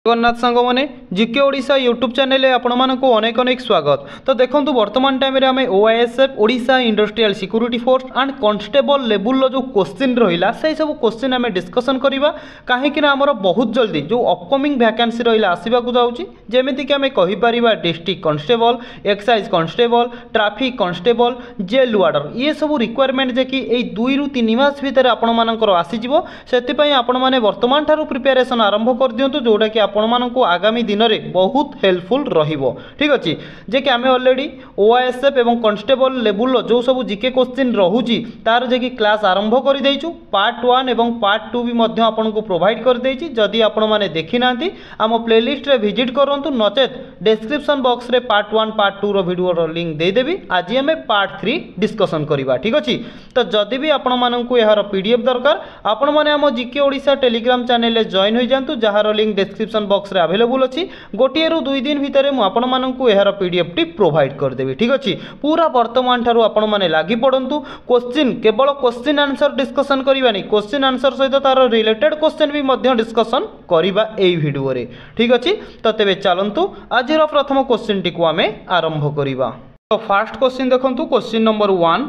जगन्नाथ सांग मैंने जिके ओडिशा यूट्यूब चैनल आपण मानक अनेक अनेक स्वागत। तो देखो वर्तमान टाइम आम OISF Odisha industrial security force and constable level जो क्वेश्चन रहा से सब क्वेश्चन आम डिस्कसन करवा कहीं आमर बहुत जल्दी जो अपकमिंग वैकेंसी रहा आसवाक जाऊँगी जमीक आम कहीपर district constable excise constable traffic constable jail warder ये सब रिक्वायरमेंट जे कि 2 ରୁ 3 मास भितर आपण मानकर आसीजिवो से आपण मैंने वर्तमान ठारू प्रिपेरेसन आरंभ कर दिंतु जोटा कि आपण मानक आगामी दिन में बहुत हेल्पफुल रहिबो। ठीक अच्छे जे कि आम ऑलरेडी ओआईएसएफ एवं कांस्टेबल लेवल जो सब जिके क्वेश्चन रहुची तार जे कि क्लास आरंभ कर देइछु पार्ट 1 एवं पार्ट 2 भी मध्य आपन को प्रोवाइड कर देइछि। जदि आपण माने देखि नांती आम प्लेलिस्ट रे विजिट करंतु नचेत डिस्क्रिप्शन बॉक्स रे पार्ट 1 पार्ट 2 रो वीडियो रो लिंक दे देबी। आज आम पार्ट 3 डिस्कसन करिबा। ठीक अच्छे तो जदि भी आपण माननकु एहार पीडीएफ दरकार आपण माने आम जिके ओडिशा टेलीग्राम चैनल रे जॉइन होई जांतु जहार लिंक डिस्क्रिप्शन बॉक्स रे अवेलेबल अछि। गोटे रु 2 दिन भितर मु आपण माननकु एहार पीडीएफ टी प्रोवाइड कर देबी। ठीक अच्छे पूरा वर्तमान ठारू आपण माने लागि पड़ंतु क्वेश्चन केवल क्वेश्चन आंसर डिस्कसन करिबानी क्वेश्चन आंसर सहित तार रिलेटेड क्वेश्चन भी मध्य डिस्कसन करिबा एई वीडियो रे। ठीक अच्छे तो तेबे चलंतु आज प्रथम क्वेश्चन टी को आमे आरंभ करिबा। तो फर्स्ट क्वेश्चन देखंतु question number 1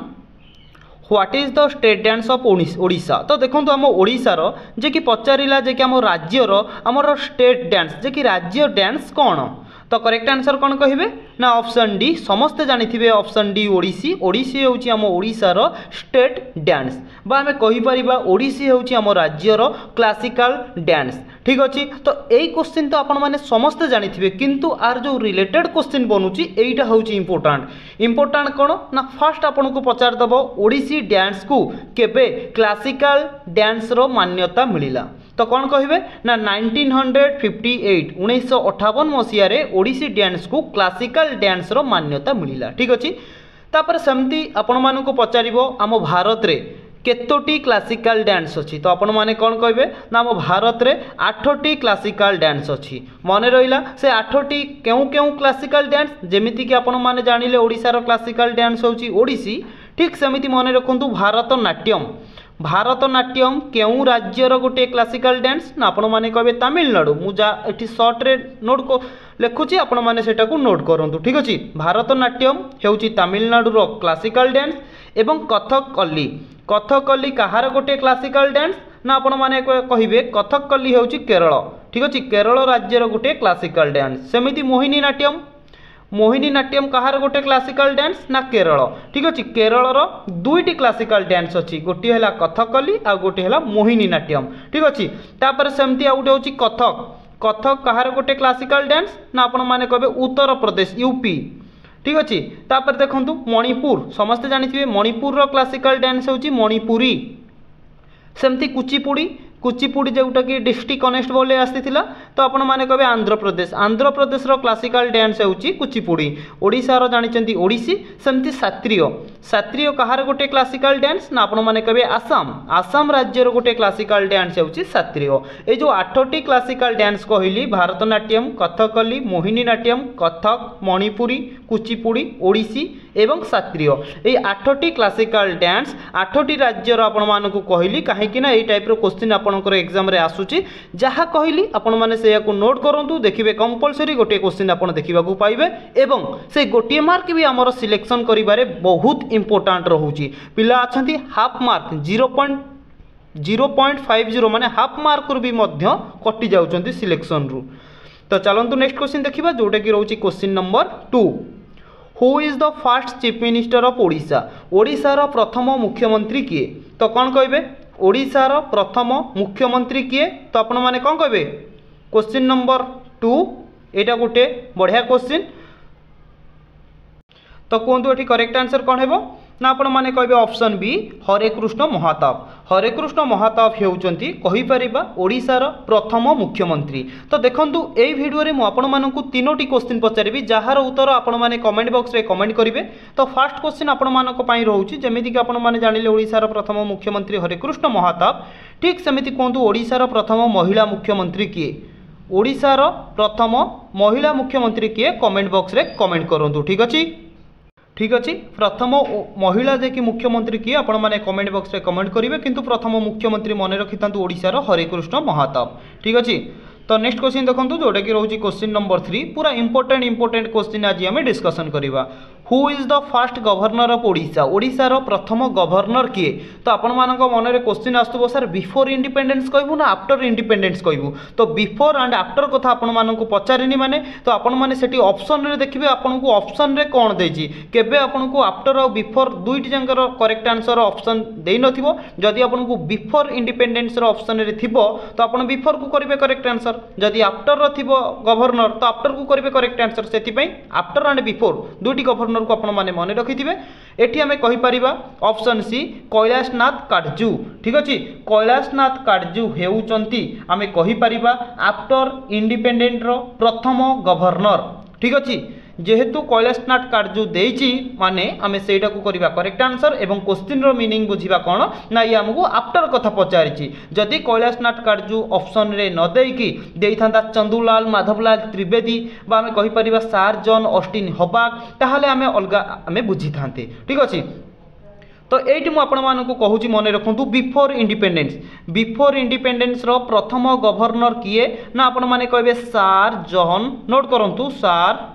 what is the state dance of Odisha. तो देखो आम ओडिशार जे कि पचारिला जे कि आम राज्यर आमर स्टेट डांस जे कि राज्य डांस कौन तो करेक्ट आंसर कौन कहे ना ऑप्शन डी समस्ते जानी ऑप्शन डी ओडिसी। ओडिसी होची आम ओडिशार स्टेट डांस बा आम कहीपर ओडिसी होची आम राज्यर क्लासिकल डांस। ठीक अच्छे तो यही क्वेश्चन तो आपण मैंने समस्ते जानी किंतु आर जो रिलेटेड क्वेश्चन बनूची एटा होची इंपोर्टाट कौन ना फास्ट आपन को पचार दब ओडिसी डांस को केबे क्लासिकल डांस रो मान्यता मिलिला तो कौन कहे ना 1958 1958 मसीह ओडिसी डांस को क्लासिकल डांस रो मान्यता मिलिला। ठीक अच्छे तापर सेमती आपण मानन को पचारिबो आम भारत रे केतोटी क्लासिकल डांस अच्छी तो आपण माने कौन कहे ना आम भारत रे 8टी क्लासिकल डांस अच्छी मन रहा से 8टी क्यों क्यों क्लासिकल डांस जमीती कि आपण माने जानिले ओडिशार क्लासिकल डांस होची ओडिसी। ठीक सेमिति मन रखंतु भारतनाट्यम क्यों राज्यर गोटे क्लासिकल डांस ना आपण माने कहे तमिलनाडु मुझा एटी सर्ट रे नोट को लिखुची आपण माने सेटा को नोट करंतु। ठीक अछि भारतनाट्यम हेउची तमिलनाडु रो क्लासिकल डांस एवं कथकली कहार गोटे क्लासिकल डांस ना आपण माने कहिबे कथकली हेउची केरल। ठीक अछि केरल राज्यर गोटे क्लासिकल डांस। सेमिति मोहिनी नाट्यम कहार गोटे क्लासिकल डांस ना केरल। ठीक अच्छे केरल दुईटी क्लासिकल डांस अच्छी गोटे है कथकली आ गोटे है मोहिनी नाट्यम। ठीक अच्छे तापर सेमती आ गोटे होची कथक कहार गोटे क्लासिकल डांस ना आपण माने कहबे उत्तर प्रदेश यूपी। ठीक अच्छे तापर देखंतु मणिपुर समस्ते जानिथिबे मणिपुर रो क्लासिकल डांस होची मणिपुरी। सेमती कुचिपुड़ी जोटा कि डिस्ट्रिक्ट कनेस्टेबल आसीथिला तो आपण माने कहबे आंध्र प्रदेश रो क्लासिकल डांस होची कुचिपुड़ी। ओडिशा रो जानिचंती ओडिसी। सेमती सात्रिय कहार गोटे क्लासिकल डांस ना आपण माने कहबे आसाम राज्य रो गोटे क्लासिकल डांस होची सात्रिय। ए जो 8टी क्लासिकल डांस कहली भारतनाट्यम कथकली मोहिनी नाट्यम कथक मणिपुरी कुचिपुड़ी ओडिसी एवं सात्रिय ए 8टी क्लासिकल डांस 8टी राज्यर आपण मानकु कहली काहेकि ना ए टाइप रो क्वेश्चन आपनकर एग्जाम रे आसुची जहा कहली आपण माने से याको नोट करंतु देखिबे कंपलसरी गोटे क्वेश्चन आपण देखिबा को पाइबे एवं से गोटे मार्क भी हमर सिलेक्शन करिबारे बहुत इंपोर्टेंट रहूची। पिला अछंती हाफ मार्क 0.50 माने हाफ मार्क रु भी मध्य कटि जाउचंती सिलेक्शन रु। तो चलंतु नेक्स्ट क्वेश्चन देखिबा जोटा कि रहूची question number 2 who is the first chief minister of Odisha. ओडिशार प्रथम मुख्यमंत्री किए तो कौन कहे ओडिशार प्रथम मुख्यमंत्री किए तो आपण माने कौन कहे क्वेश्चन नंबर 2 एटा गोटे बढ़िया क्वेश्चन तो कहतु ये करेक्ट आंसर कौन है ना आपण माने कहे ऑप्शन बी हरेकृष्ण महाताप हेउचंती कहिपारिबा ओडिशार प्रथम मुख्यमंत्री। तो देखंतु एई वीडियो रे मु आपण मानकु 3टी क्वेश्चन पचारिबी जहार उत्तर आपण माने कमेंट बॉक्स रे कमेंट करिवे। तो फर्स्ट क्वेश्चन आपण मानक पई रहउची जेमिति कि आपण माने जानिले ओडिशार प्रथम मुख्यमंत्री हरेकृष्ण महाताप। ठीक सेमिति कहतु ओडिशार प्रथम महिला मुख्यमंत्री किए ओडिशार प्रथम महिला मुख्यमंत्री किए कमेंट बॉक्स रे कमेंट करंतु। ठीक अच्छे प्रथम महिला जे कि मुख्यमंत्री किए आपण माने कमेंट बॉक्स रे कमेंट करिवे किंतु प्रथम मुख्यमंत्री मन रखि ओडिशार हरेकृष्ण महाताप। ठीक अच्छे तो नेक्स्ट क्वेश्चन देखो जोटा कि रोचे क्वेश्चन नंबर 3 पूरा इंपोर्टेंट क्वेश्चन आज आम डिस्कसन करवा। Who is the first governor of Odisha, ओडिशार प्रथम गवर्नर किए। तो आपण मानक मन में क्वेश्चन आसुव सर बिफोर इंडिपेंडेंस कहबू ना आफ्टर इंडिपेंडेंस कहबू। तो बिफोर एंड आफ्टर कथा आपण मानक पचारिनी माने तो आपण माने सेठी ऑप्शन रे देखिबे आपन को ऑप्शन रे कोन देजी केबे आपन को आफ्टर और बिफोर दुईटी जंकर करेक्ट आंसर ऑप्शन देई नथिबो। जदि आपन को बिफोर इंडिपेंडेंस रो ऑप्शन रे थिबो तो आपण बिफोर को करिवे करेक्ट आंसर, जदि आफ्टर रो थिबो गवर्नर तो आफ्टर को करिवे करेक्ट आंसर। सेति पई आफ्टर एंड बिफोर दुईटी गवर्नर को आपण माने मन रखिथिबे। एठी हमें कहि परिबा ऑप्शन सी कैलाशनाथ काटजू। ठीक अछि, कैलाशनाथ काटजू हेउचंती हमें कहि परिबा आफ्टर इंडिपेंडेंट रो प्रथम गवर्नर। ठीक अछि, जेहेतु कैलाशनाथ काटजू देइची माने आमे सेटा को करिबा करेक्ट आंसर एवं क्वेश्चन रो मीनिंग बुझिबा कोन ना ये हमको आफ्टर कथा पचारिची। जदि कैलाशनाथ काटजू ऑप्शन रे न देइकी देइथांता चंदूलाल माधवलाल त्रिवेदी बा आमे कहि परिबा सर जॉन ऑस्टिन हबाक ताहाले आमे अलगा आमे बुझी थांते। ठीक अछि, तो ये मुझे कहूँ मन रखु बिफोर इंडिपेंडेंस रो प्रथम गवर्नर किए ना आपण माने कहबे सर जॉन, नोट करंतु सर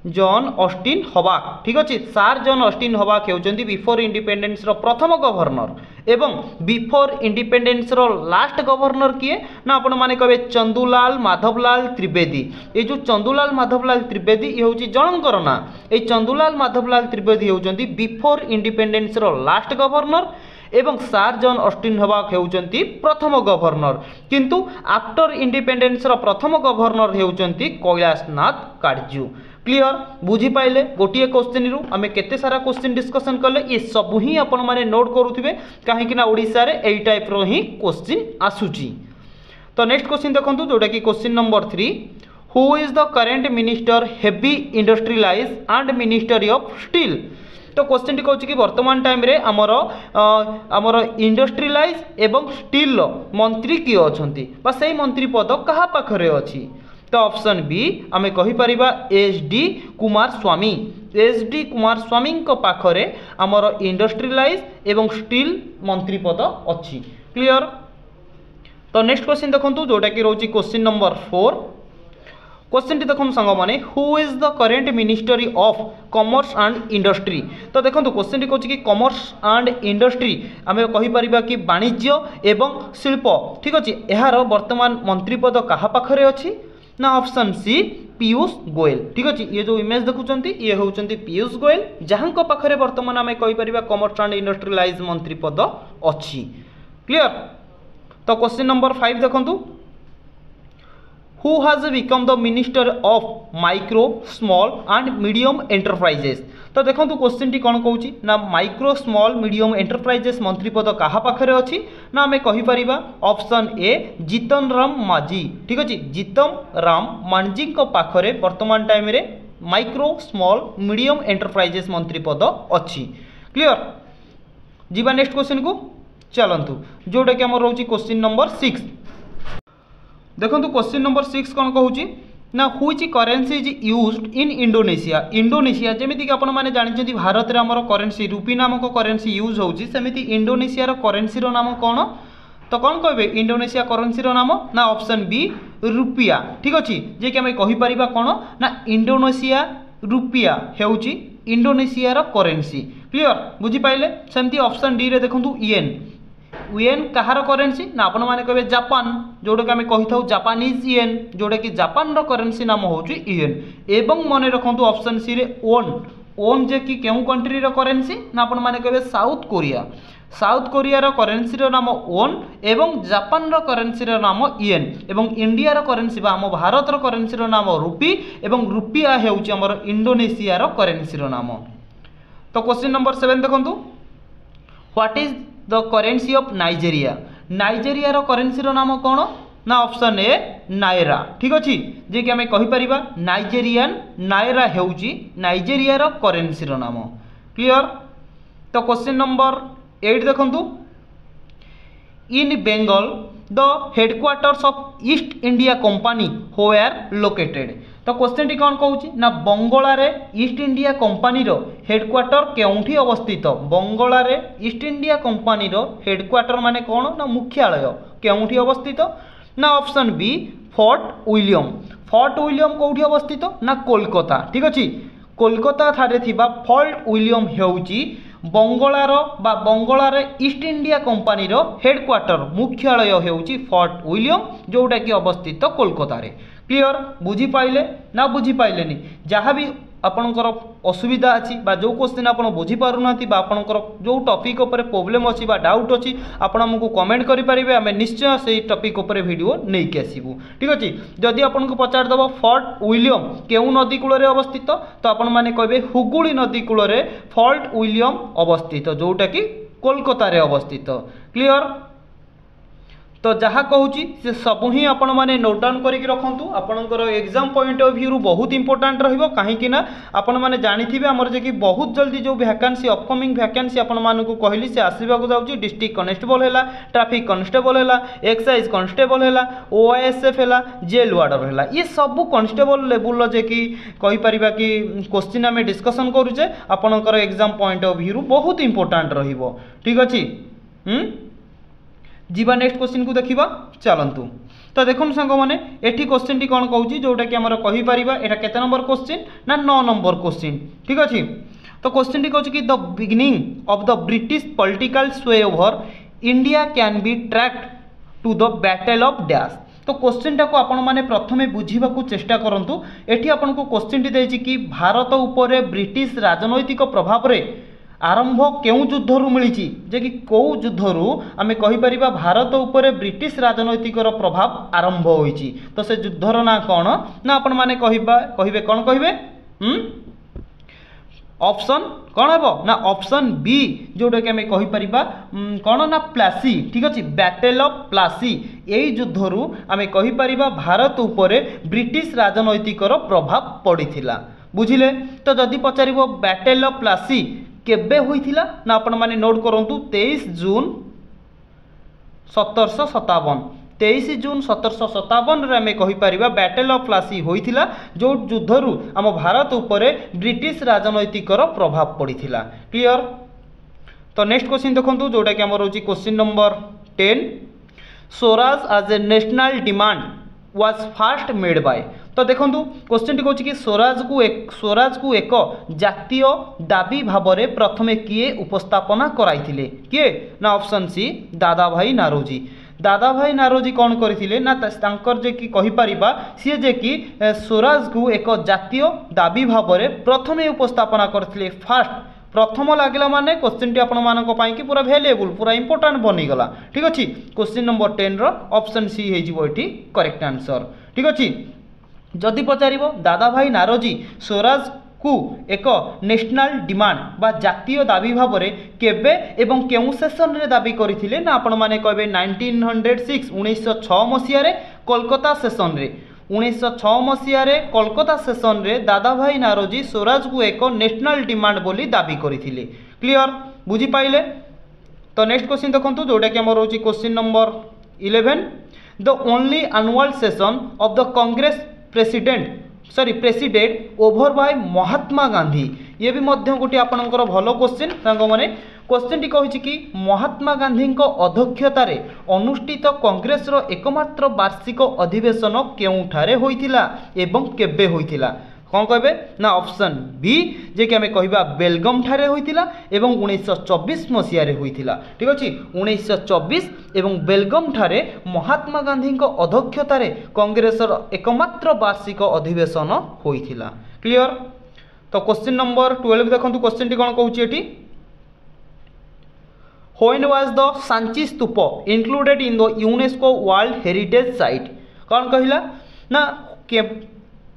जॉन ऑस्टिन हबाक। ठीक अच्छे, सर जॉन ऑस्टिन हबाक होउचंती बिफोर इंडिपेंडेंस रो प्रथम गवर्नर एवं बिफोर इंडिपेंडेंस रो लास्ट गवर्नर किए ना आपण माने कहबे चंदूलाल माधवलाल त्रिवेदी। ये जो चंदूलाल माधवलाल त्रिवेदी ये होउची जनकर ना, ये चंदूलाल माधवलाल त्रिवेदी होउचंती बिफोर इंडिपेंडेंस रो लास्ट गवर्नर एवं सर जॉन ऑस्टिन हबाक हेउचंती प्रथम गवर्नर, किंतु आफ्टर इंडिपेंडेंस रो प्रथम गवर्नर हेउचंती कैलाशनाथ काटजू। क्लियर बुझी पाइले गोटे क्वेश्चन रु आमे केते सारा क्वेश्चन डिस्कशन कले ये सब ही आपण माने नोट करूथिबे काहे कि ना ओडिसा रे एई टाइप रो ही क्वेश्चन आसुची। तो नेक्स्ट क्वेश्चन देखंतु जोटा कि question number 3 who is the current minister heavy industrialise and ministry of steel. तो क्वेश्चन टी कहूँ कि वर्तमान टाइम रे आमर इंडस्ट्रियलाइज एवं स्टील मंत्री किए अछंती बा सेही मंत्री पद कहा पाखरे अछि। तो ऑप्शन बी आमे कहि परिबा एच.डी. कुमार स्वामी। एच.डी. कुमार स्वामी को पाखरे आमर इंडस्ट्रियलाइज एवं स्टील मंत्री पद अछि। क्लियर, तो नेक्स्ट क्वेश्चन देखंतु जोटा कि रोची क्वेश्चन नंबर 4। क्वेश्चन टी देखो सांग माने who is the current ministry of commerce and industry. तो देखो क्वेश्चन टी कहूँ कि कॉमर्स एंड इंडस्ट्री आम कहि परिबा कि वाणिज्य एवं शिल्प। ठीक अच्छे, यार वर्तमान मंत्री पद कहा पाखरे अछि ना ऑप्शन सी पीयूष गोयल। ठीक अच्छे, ये जो इमेज देखुचंती ये होउचंती पीयूष गोयल जहां को पाखरे वर्तमान आम कहि परिबा कॉमर्स एंड इंडस्ट्रियलाइज मंत्री पद अछि। क्लियर, तो क्वेश्चन नंबर 5 देखंतु who has become the minister of micro small and medium enterprises. तो देखो क्वेश्चन टी कौन कहूँ ना माइक्रो स्मॉल मीडियम एंटरप्राइजेस मंत्री पद कहा पाखरे अछि ना आमे कहि परिबा ऑप्शन ए जीतन राम मांझी। ठीक अच्छे, जीतन राम मांझी को पाखरे वर्तमान टाइम रे माइक्रो स्मॉल मीडियम एंटरप्राइजेस मंत्री पद अछि। क्लियर, जीवा नेक्स्ट क्वेश्चन को चलंतु जोटा कि हमर रहउची क्वेश्चन नंबर 6। देखो क्वेश्चन नंबर 6 कौन कहूँ ना हुई currency is used in Indonesia. Indonesia जमीती कि आपण माने जानिछंती भारत रे हमर करेन्सी रूपी नामक करेन्सी यूज होउची, सेमिति इंडोनेशिया रो करेन्सी रो नाम कौन। तो कौन कहबे इंडोनेशिया करेन्सी रो नाम ना ऑप्शन बी रुपिया। ठीक अच्छे, जे कि आमे कहि परिबा कौन ना इंडोनेशिया रुपिया हेउची इंडोनेशिया रो करेन्सी। क्लियर बुझी पाइले, सेमती ऑप्शन डी रे देखंतु येन। येन कहार करेन्सी ना आपण माने कहबे जापान, जोड़ा कि आमे कहि थाउ जापानीज येन, जोड़ा कि जापान रो करेन्सी नाम होउची येन। एवं मने रखंतु ऑप्शन सी रे ओन। ओन जे कि केउ कंट्री रो करेन्सी ना आपण माने कहबे साउथ कोरिया। साउथ कोरिया रो करेन्सी रो नाम ओन एवं जापान रो करेन्सी रो नाम येन एवं इंडिया रो करेन्सी बा हम भारत रो करेन्सी रो नाम रुपी एवं रुपिया हेउची हमर इंडोनेशिया रो करेन्सी रो नाम। तो क्वेश्चन नंबर 7 देखंतु what is the currency of Nigeria. Nigeria रो करेन्सी रो नाम कौन ना ऑप्शन ए नायरा। ठीक अच्छे, जे कि आमे कहि परिबा नाइजेरियन नायरा हेउची नाइजेरिया रो करेन्सी रो नाम। क्लियर, तो क्वेश्चन नंबर 8 देखंतु in Bengal the headquarters of East India Company where located. तो क्वेश्चन टी कौन कहूँ ना बंगला रे ईस्ट इंडिया कंपनी रो हेडक्वार्टर केउठी अवस्थित। बंगला रे ईस्ट इंडिया कंपनी रो हेडक्वार्टर माने कौन ना मुख्यालय केउठी अवस्थित ना ऑप्शन बी फोर्ट विलियम कौटी अवस्थित ना कोलकाता ठीक अच्छे कोलकाता ठारे थिबा फोर्ट विलियम हेउची बंगलार बा बंगलार ईस्ट इंडिया कंपानी हेडक्वार्टर मुख्यालय हेउची फोर्ट विलियम जोटा कि अवस्थित कोलकाता रे क्लियर बुझी पाइले ना बुझी पाइलेनी जहाँ भी आपणकर असुविधा अच्छी जो क्वेश्चन आप बुझी पारना आपणकर जो टॉपिक उपर प्रॉब्लम अच्छी डाउट अच्छी आपण आमको कमेंट करेंगे आम निश्चय से टॉपिक उपर वीडियो नहीं कि आसबू ठीक अच्छे जदि आपको पचारदेव फोर्ट विलियम केउ नदी कूल अवस्थित तो आपण मैंने कहे हुगुली नदी कूल फोर्ट विलियम अवस्थित जोटा कि कोलकाता रे अवस्थित क्लियर तो जहाँ कहूँ से सब ही आपण मैंने नोट डाउन करके रखु आपणकर एग्जाम पॉइंट ऑफ व्यू बहुत इंपोर्टाट रहीं आपण मैंने जानी आमर जे कि बहुत जल्दी जो वैकेंसी अपकमिंग वैकेंसी आपण मानक कहली से आसवाक जाऊँगी डिस्ट्रिक्ट कनेस्टेबल है ट्रैफिक कनेस्टेबल है एक्साइज कनेस्टेबल है ओआईएसएफ है जेल वार्डर है ये सब कनेस्टेबल लेवल जे कि कहीपर कि क्वेश्चन आम डिस्कसन करुचे आपणकर एग्जाम पॉइंट ऑफ व्यू बहुत इंपोर्टाट ठीक अच्छे जीवा नेक्स्ट क्वेश्चन को देखा चलतु तो देखो सांग मैंने एटी क्वेश्चन टी कौन कहूँ जोटा कि आम कहीपर यहाँ केते नंबर क्वेश्चन ना 9 नंबर क्वेश्चन ठीक अच्छे तो क्वेश्चन टी कहूँ कि the beginning of the British political sway over India can be traced to the battle of dash तो क्वेश्चन टाक आपण मैंने प्रथमे बुझा चेष्टा करूँ एटी आपन को क्वेश्चन टी देछि कि भारत उपरे ब्रिटिश राजनैतिक प्रभाव रे आरंभ केउ युद्धरू मिली जे कि कौ युद्धरू आम कहीपर भारत उपरे ब्रिटिश राजनैतिक प्रभाव आरंभ होइछि तो से युद्धर ना कौन ना आपण माने कहिबे कौन कहिबे ऑप्शन कौन हे ना ऑप्शन बी जोटा कि आम कहीपर कौन ना प्लासी ठीक अच्छे बैटल ऑफ प्लासी यही युद्धरू आम कहीपर भारत उपरे ब्रिटिश राजनैतिक प्रभाव पड़ीथिला बुझिले तो जदि पचार बैटल ऑफ प्लासी केबे होइथिला ना आपण माने नोट करंतु 23 जून 1757 23 जून 1757 रे आमे कहि परिबा बैटल ऑफ प्लासी होइथिला जो युद्धरू आम भारत उपरे ब्रिटिश राजनैतिक प्रभाव पड़ीथिला क्लियर तो नेक्स्ट क्वेश्चन देखंतु जोटा कि हमर होची question number 10 Swaraj as a national demand was first made by तो देखो क्वेश्चन टी कहूँ कि स्वराज को एक जातीय दाबी भाव में प्रथमे किए उपस्थापना कराइथिले किए ना ऑप्शन सी दादा भाई नारोजी कौन करथिले ना तांकर जे कि कहि परिबा सी जे कि स्वराज को एक जातीय दाबी भाव में प्रथमे उपस्थापना करथिले फास्ट प्रथम लगला माने क्वेश्चन टी आपण मानक पई कि पूरा वैल्यूएबल पूरा इंपोर्टेंट बनी गला ठीक अछि क्वेश्चन नंबर 10 रो ऑप्शन सी हे जिवो एठी करेक्ट आंसर ठीक अछि जदि पचारिबो दादा भाई नारोजी स्वराज को एक नेशनल डिमांड बा जातीय दाबी भाव में केबे एवं केउ सेशन रे दाबी करथिले ना आपण माने कहबे 1906 मसिया रे कोलकाता सेशन रे 1906 मसीह कोलकाता सेशन रे दादा भाई नारोजी स्वराज को एक नेशनल डिमांड बोली दाबी करथिले क्लियर बुझी पाइले तो नेक्स्ट क्वेश्चन देखंतु जोटा कि हमर होची question number 11 the only annual session of the Congress president over by Mahatma Gandhi ये भी मध्य गोटे आपणकर भल क्वेश्चन सांग माने क्वेश्चन टी कहिछि कि महात्मा गांधी अध्यक्षतार अनुष्ठित कांग्रेस रो एकमात्र वार्षिक अधिवेशन केउठारे होइथिला एवं केबे होइथिला कौन कहे ना ऑप्शन बी जे कि आम कहवा बेलगम ठारे होइथिला एवं 1924 मसीह होइथिला ठीक अच्छे 1924 एवं बेलगम ठारे महात्मा गांधी अध्यक्षतार कांग्रेस एकमात्र वार्षिक अधिवेशन होइथिला क्लियर तो क्वेश्चन नंबर 12 देखो क्वेश्चन टी कौन कहूँ eighty when was the Sanchi stupa included in the UNESCO world heritage site कौन कहला ना के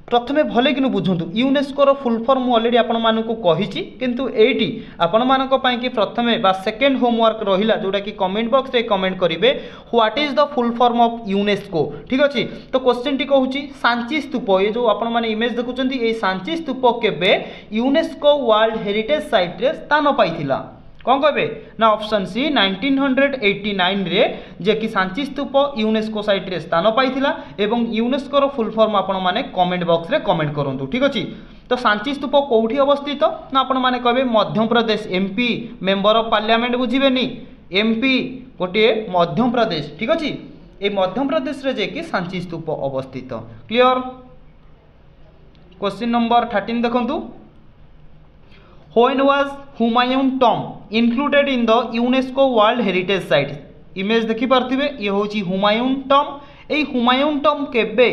प्रथमे भले कि बुझंतु यूनेस्को रो फुल फॉर्म ऑलरेडी आपण मानकु कहिछि किंतु एटी आपण मानक पई कि प्रथमे बा सेकंड होमवर्क रहिला जोटा कि कमेंट बॉक्स रे कमेंट करिवे what is the full form of UNESCO ठीक अछि तो क्वेश्चन टी कहूछि सांची स्तूप ये जो आपण माने इमेज देखुचंती ए सांची स्तूप केबे यूनेस्को वर्ल्ड हेरिटेज साइट रे स्थान पाइथिला कौन कहे ना ऑप्शन सी 1989 रे जे कि सांची स्तूप यूनेस्को साइट रे स्थान पाइथिला एवं यूनेस्को रो फुल फॉर्म आपण माने कमेंट बॉक्स रे कमेंट करंतु ठीक अछि तो सांची स्तूप कोठी अवस्थित ना आपण माने कहबे Madhya Pradesh MP member of parliament बुझिबेनी एमपी गोटे मध्य प्रदेश ठीक अछि ए मध्य प्रदेश रे जे कि सांची स्तूप अवस्थित। क्लियर। क्वेश्चन नंबर 13 देखंतु when was Humayun tomb included in the UNESCO world heritage site. Image देखि पारथिबे ये होची हुमायूं टॉम्ब। एई हुमायूं टॉम्ब केबे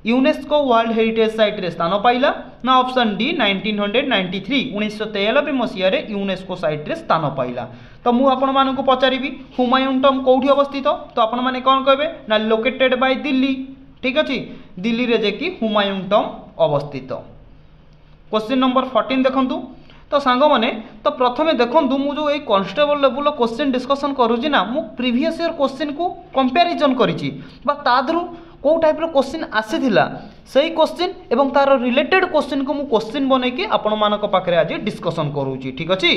यूनेस्को वर्ल्ड हेरिटेज साइट रे स्थान पाइला ना ऑप्शन डी 1993 1993 मसीह रे यूनेस्को साइट रे स्थान पाइला। तो मु आपण मानकु पचारिबी हुमायूं टॉम्ब कोठी अवस्थित तो आपण माने कोन कहबे ना लोकेटेड बाय दिल्ली। ठीक अछि दिल्ली रे जे कि हुमायूं टॉम्ब अवस्थित। क्वेश्चन नंबर 14 देखंतु तो सांग माने तो प्रथमे देखंतु मु जो ए कांस्टेबल लेवल क्वेश्चन डिस्कशन करूची ना मु प्रीवियस ईयर क्वेश्चन को कंपैरिजन करिची बा तादरु को टाइप रो क्वेश्चन आसीथिला सही क्वेश्चन एवं तार रिलेटेड क्वेश्चन को मु क्वेश्चन बनै के आपण मानक पाखरे आज डिस्कशन करूची। ठीक अछि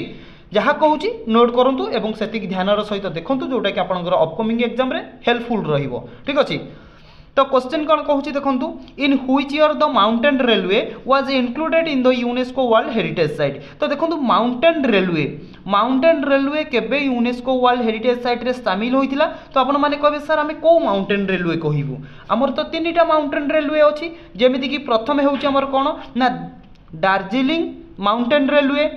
जहाँ कहूँ नोट करूँ एवं सेतिक ध्यान सहित देखूँ जोटा कि आपंकर अपकमिंग एग्जाम रे हेल्पफुल रहिबो। ठीक अछि तो क्वेश्चन कौन कहूँ देखूँ in which year the mountain railway was included in the UNESCO world heritage site. तो देखूँ माउंटेन रेलवे केबे यूनेस्को वर्ल्ड हेरिटेज साइट रे शामिल होइथिला। तो आपण माने कहबे सर आमे को माउंटेन रेलवे कहिबु हमर तो तीनटा माउंटेन रेलवे अछि जेमिति कि प्रथम हेउची हमर कोन ना दार्जिलिंग माउंटेन रेलवे।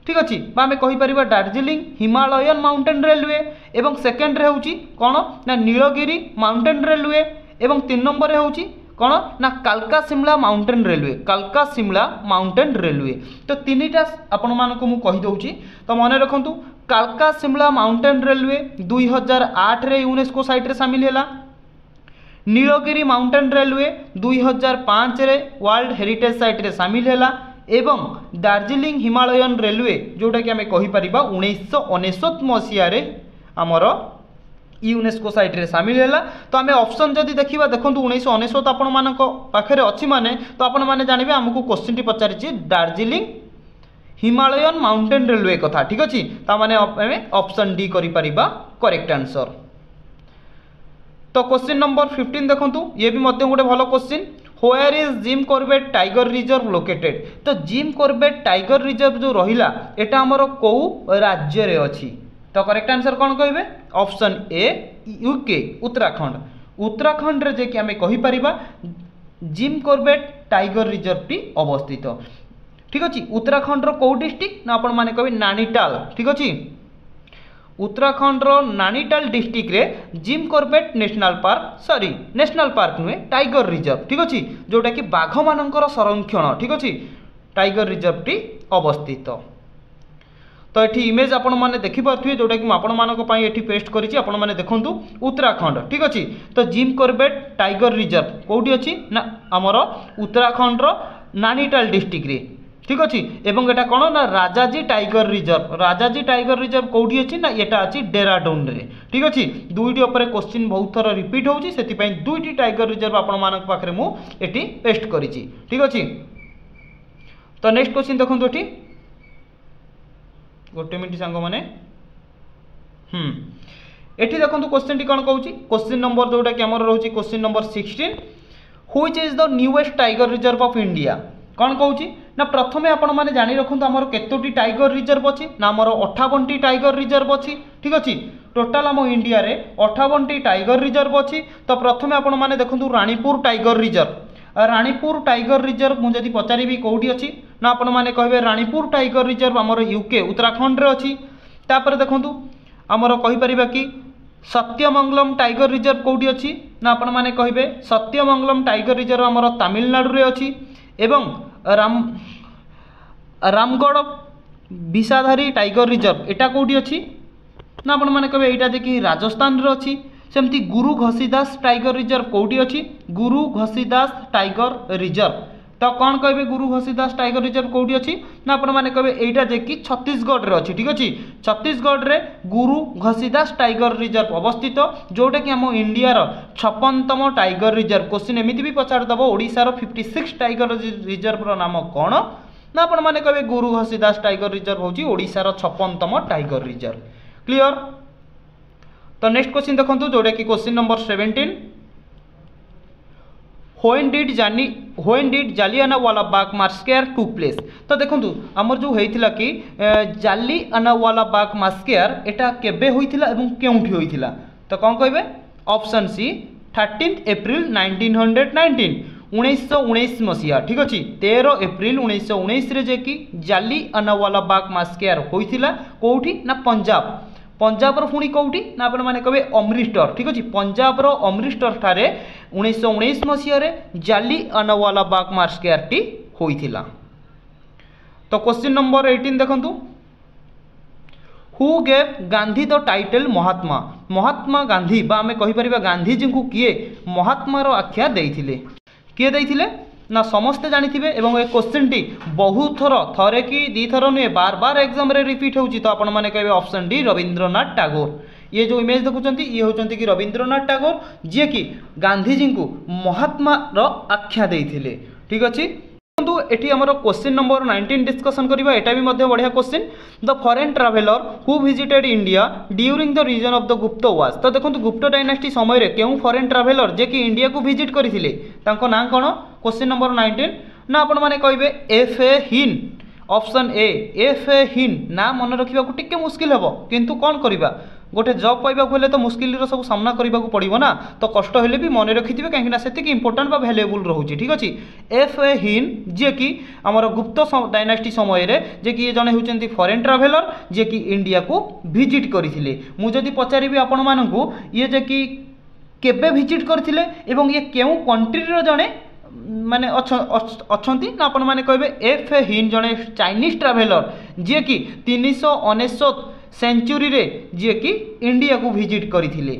ठीक अच्छे आम कहीपर दार्जिलिंग हिमालयन माउंटेन रेलवे एवं सेकेंड रे होची कौन ना नीलगिरी माउंटेन रेलवे एवं 3 नंबर होची कौन ना कालका शिमला माउंटेन रेलवे कालका शिमला माउंटेन रेलवे। तो तीनटा आपण मानक मु कहि दउची तो मन रखंतु कालका शिमला माउंटेन रेलवे 2008 रे यूनेस्को साइट रे शामिल हैला। नीलगिरी माउंटेन रेलवे 2005 रे वर्ल्ड हेरिटेज साइट रे शामिल हैला एवं दार्जिलिंग हिमालयन रेलवे जोटा कि आम कहीपर 1999 मसीह आमर यूनेस्को साइट रे शामिल हैला। तो आम ऑप्शन जदि देखा देखो 1999 आपण मान पाखे अच्छी माने तो आपण मैंने जानवे आमको क्वेश्चन टी पचारि दार्जिलिंग हिमालयन माउंटेन रेलवे कथा। ठीक अच्छे ताने ऑप्शन डी करें करेक्ट आंसर। तो क्वेश्चन नंबर 15 देखो ये भी गोटे भल question where is Jim Corbett tiger reserve located. तो जिम कॉर्बेट टाइगर रिजर्व जो रहिला एटा हमर को राज्य रे अछि। तो करेक्ट आंसर कौन कहिबे ऑप्शन ए यूके उत्तराखंड रे जे कि हमें कहि परिबा जिम कॉर्बेट टाइगर रिजर्व टी अवस्थित। ठीक अछि उत्तराखंड रो को डिस्ट्रिक्ट ना आपण माने कहबे नैनीताल। ठीक अछि उत्तराखंड रो नैनीताल डिस्ट्रिक्ट रे जिम कॉर्बेट नेशनल पार्क नुहे टाइगर रिजर्व। ठीक अच्छे जोटा कि बाघ मानकर संरक्षण। ठीक अच्छे टाइगर रिजर्व टी अवस्थित। तो ये इमेज आपण मैंने देखिपे जोटा कि मुझे पेस्ट करी आपण मैंने देखूँ उत्तराखंड। ठीक अच्छे तो जिम कॉर्बेट टाइगर रिजर्व कौटी अच्छी ना आमर उत्तराखंड रो नैनीताल डिस्ट्रिक्ट रे। ठीक अच्छे एवं एटा कौन ना राजाजी टाइगर रिजर्व कौटी अच्छी ना ये अच्छी डेराडून रे। ठीक अच्छे दुईटी उपर क्वेश्चन बहुत थर रिपीट होची से दुईटी टाइगर रिजर्व आपण मानक पाखरे मु एटी पेस्ट करिछि। ठीक अच्छे तो नेक्स्ट क्वेश्चन देखंतु एटी गोटे मिनिट सांग माने एटी देखंतु क्वेश्चन टी कोन कहूची क्वेश्चन नंबर जोटा कि हमर रहउची question number 16 which is the newest tiger reserve of India. कौन कहूँ ना प्रथमे आपण मैंने जानी रखुद आमर केतोटी टाइगर रिजर्व अच्छी ना आमर 58टी टाइगर रिजर्व अच्छी। ठीक अच्छे टोटाल आम इंडिया रे 58टी टाइगर रिजर्व अच्छी। तो प्रथमे आपण मैंने देखु रानीपुर टाइगर रिजर्व मुझे पचारि कौटी अच्छी ना आपण मैंने कहे रानीपुर टाइगर रिजर्व आमर यूके उत्तराखंड रे अच्छी। तापर देखु आमर कहीपर कि सत्यमंगलम टाइगर रिजर्व कौटी अच्छी ना आपण मैंने कहे सत्यमंगलम टाइगर रिजर्व आमर तमिलनाडु रे अच्छी एवं रामगढ़ विषाधारी टाइगर रिजर्व एटा कौटी अच्छी ना आपण मैंने कहे यहाँ देखिए राजस्थान रे अच्छी। सेमती गुरु घसीदास टाइगर रिजर्व कौटी अच्छी गुरु घसीदास टाइगर रिजर्व। तो कौन कहे गुरु घसीदास टाइगर रिजर्व कौटी अच्छी ना आपण मैंने कहे यहाँ देखिए छत्तीसगढ़ रे अच्छी। ठीक अच्छे छत्तीसगढ़ रे गुरु घसीदास टाइगर रिजर्व अवस्थित जोटा कि आम इंडिया 56तम टाइगर रिजर्व। क्वेश्चन एमती भी पचारदेव ओडिशार 56 टाइगर रिजर्व नाम कौन ना आपण मैंने कहे गुरु घसीदास टाइगर रिजर्व होची ओडिशार 56तम टाइगर रिजर्व। क्लियर। तो नेक्स्ट क्वेश्चन देखंतु जोटा कि question number 17 when did Jallianwala Bagh massacre took place. तो देखंतु हमर जो होइथिला कि जालियानवाला बाग मास्केयर एटा केबे होइथिला एवं केउठी होइथिला। तो कौन कहबे ऑप्शन सी 13 एप्रिल 1919 1919 मसीहा ठीक अच्छे 13 एप्रिल 1919 रे जे कि जालियानवाला बाग मास्केयर होइथिला कोउठी ना पंजाब पंजाबर पुणी कौटी ना आपण मैंने कहे अमृतसर ठीक अच्छे पंजाबर अमृतसर ठारे 1919 मसीह जालियानवाला बाग मास्केयर टी होइथिला। तो क्वेश्चन नंबर 18 देखंतु who gave Gandhi the title Mahatma Mahatma Gandhi बा आमे कहि परिबा गांधी जी को किए महात्मा रो आख्या देइथिले किए देइथिले ना समस्ते जानिथिबे एवं ए क्वेश्चन टी बहुत थर थरे कि दी थर नुहे बार बार एग्जाम रे रिपीट होउची तो आपण माने कहबे ऑप्शन डी रविंद्रनाथ टैगोर। ये जो इमेज देखुचंती ये होचंती कि रविंद्रनाथ टैगोर जे कि गांधी जी को महात्मा रो आख्या देइथिले ठीक अछि। एटी आमर क्वेश्चन नंबर 19 डिस्कसन करिबा एटा भी मध्य बढ़िया question the foreign traveller who visited India during the region of the Gupta was. तो देखो गुप्त डायनास्टी समय रे केउ फॉरेन ट्रैवलर जे कि इंडिया को विजिट करथिले तांको नाम कोन क्वेश्चन नंबर 19 ना आपण माने कहबे एफ ए हिन ऑप्शन ए एफ ए हिन ना मन रखिबा को टिके मुश्किल हेबो किंतु कोन करिबा गोटे जॉब पाइबा को हेले तो मुश्किल रो सब सामना करबा को पड़िबो ना तो कष्ट हेले भी मन रखिथिबे काहे ना सेति कि इंपोर्टेंट बा वैल्यूएबल रहउची ठीक अछि। एफ ए हिन जे कि हमर गुप्त डायनास्टी समय रे जे कि ये जने होचंती फॉरेन ट्रैवलर जे कि इंडिया को विजिट करिथिले मु जदी पचारिबी आपण मानकू ये जे कि केबे विजिट करथिले एवं ये केउ कंट्री रो जने माने अच्छी ना आपण माने कहबे एफ ए हिन जने चाइनीज ट्रैवलर जे कि 399 सेंचुरी रे जे कि इंडिया को विजिट करथिले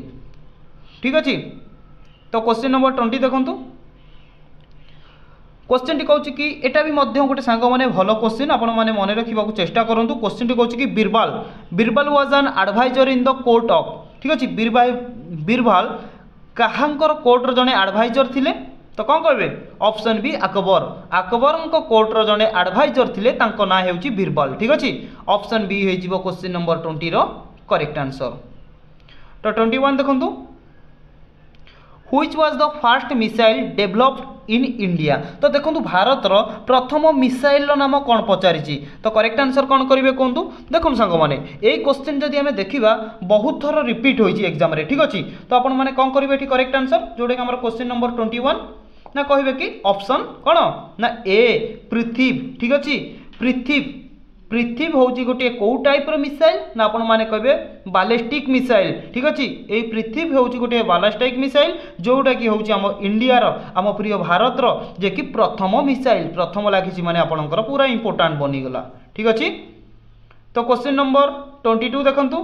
ठीक अछि। तो क्वेश्चन नंबर 20 देखंतु क्वेश्चन टी कहउची कि एटा भी मध्य गोटे सांग माने भलो क्वेश्चन आपण माने मन रखिबा को चेष्टा करंतु। क्वेश्चन टी कहउची कि Birbal was an adviser in the court of ठीक अछि बीरबल काहांकर कोर्ट रो जने एडवाइजर थिले तो कौन कहबे option B Akbar Akbar court रो जने एडवाइजर थिले तांको ना हेउची बीरबल ठीक अछि। ऑप्शन बी हे जिवो क्वेश्चन नंबर 20 रो करेक्ट आंसर। तो 21 देखंतु which was the first missile developed in India. तो देखंतु भारत रो प्रथम मिसाइल रो नाम कोन पचारिची तो करेक्ट आंसर कोन करिवे कोंतु देखन संग माने ए क्वेश्चन जदी हमें देखिबा बहुत थर रिपीट होईची एग्जाम रे ठीक अछि। तो आपण माने कोन करिवे एठी करेक्ट आंसर जोडे हमर क्वेश्चन नंबर 21 ना कहबे कि ऑप्शन कोन ना ए पृथ्वी ठीक अछि। पृथ्वी होची गोटे को टाइप रो मिसाइल ना आपण माने कहबे बैलिस्टिक मिसाइल ठीक अछि। ए पृथ्वी होची गोटे बैलिस्टिक मिसाइल जोटा कि होची हम इंडिया रो हम प्रिय भारत रो जे कि प्रथम मिसाइल प्रथम लागिची माने आपनकर पूरा इंपोर्टेंट बनी गला ठीक अछि। तो क्वेश्चन नंबर 22 देखंतु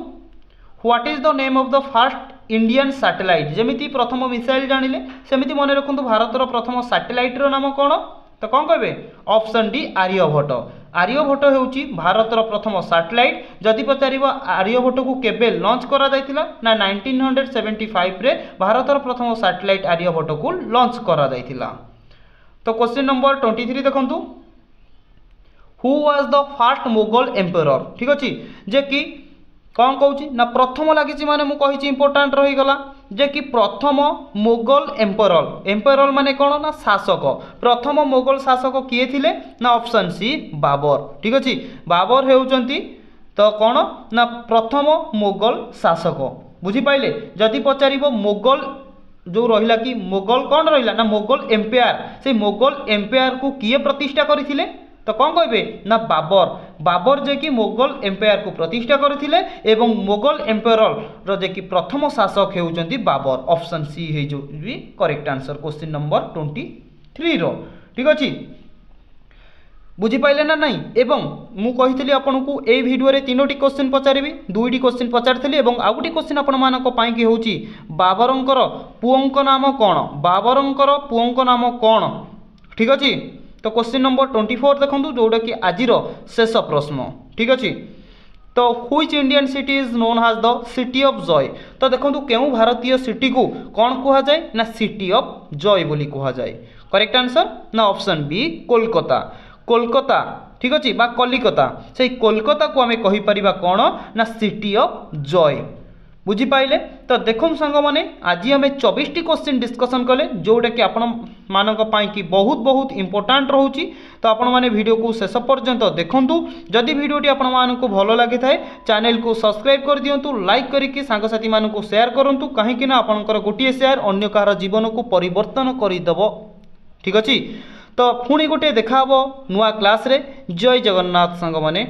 what is the name of the first Indian satellite जेमिति प्रथम मिसाइल जानिले सेमिति मन रखंतु भारत रो प्रथम सैटेलाइट रो नाम कोन तो कौन कहबे ऑप्शन डी आर्यभट्ट आर्यभट्ट हेउची भारत रो प्रथम सैटेलाइट जदि पचारिबो आर्यभट्ट को केबे लॉन्च करा जायतिला ना 1975 रे भारत रो प्रथम सैटेलाइट आर्यभट्ट को लॉन्च करा जायतिला। तो क्वेश्चन नंबर 23 देखंतु who was the first Mughal emperor ठीक अछि जे कि कौन कहूँ ना प्रथम लगी माने मु कही इंपोर्टेंट रही गला जे कि प्रथम मुगल एम्परल माने कौन ना शासक प्रथम मुगल शासक किए थिले ना ऑप्शन सी बाबर ठीक अछि। बाबर हेउचंती तो कौन ना प्रथम मुगल शासक बुझी पाइले जदि पचारिबो मुगल जो रहिला कि मुगल कौन रहिला ना मुगल एम्पायर से मुगल एम्पायर को किए प्रतिष्ठा करथिले तो कौन कहबे ना बाबर जे कि मुगल एम्पायर को प्रतिष्ठा करथिले एवं मुगल एम्पायर रो जे कि प्रथम शासक हेउचंती बाबर ऑप्शन सी हे जो भी करेक्ट आंसर क्वेश्चन नंबर 23 रो ठीक अछि। बुझी पाइले ना नहीं एवं मु कहितली आपनकू ए वीडियो रे तीनोटी क्वेश्चन पचारिबी दुईटी क्वेश्चन पचारथली एवं आ गुटी क्वेश्चन आपण मानको पाई कि होची बाबरंकर पुओंक नाम कोन बाबरंकर पुओंक नाम कोन ठीक अछि। तो क्वेश्चन नंबर 24 देखंतु जोडा कि आजिर शेष प्रश्न ठीक अछि। तो which Indian city is known as the city of joy तो देखंतु केउ भारतीय सिटी को कोन कुहा जाय ना सिटी ऑफ जॉय बोली कुहा जाय करेक्ट आंसर ना ऑप्शन बी कोलकाता ठीक अछि कलिकता से कोलकाता को हमें कहि परिबा कोन ना सिटी ऑफ जॉय बुझीपारे तो देखो सांग मैंने आज आम 24टी क्वेश्चन डिस्कसन कले जोटा कि आपण मानी कि बहुत बहुत इंपोर्टाट रोचे। तो आपण मैंने वीडियो को शेष पर्यंत देखूँ। जदि वीडियोटी आपण मानक भल लगी थाए चैनल को सब्सक्राइब कर दिंतु, लाइक करके सांगसाथी मानक शेयर करूँ कहीं आपंकर गोटे शेयर अन्य कहार जीवन को परिवर्तन करदेव। ठीक अच्छे तो पुणी गोटे देखा नुआ क्लास रे। जय जगन्नाथ सांग माने।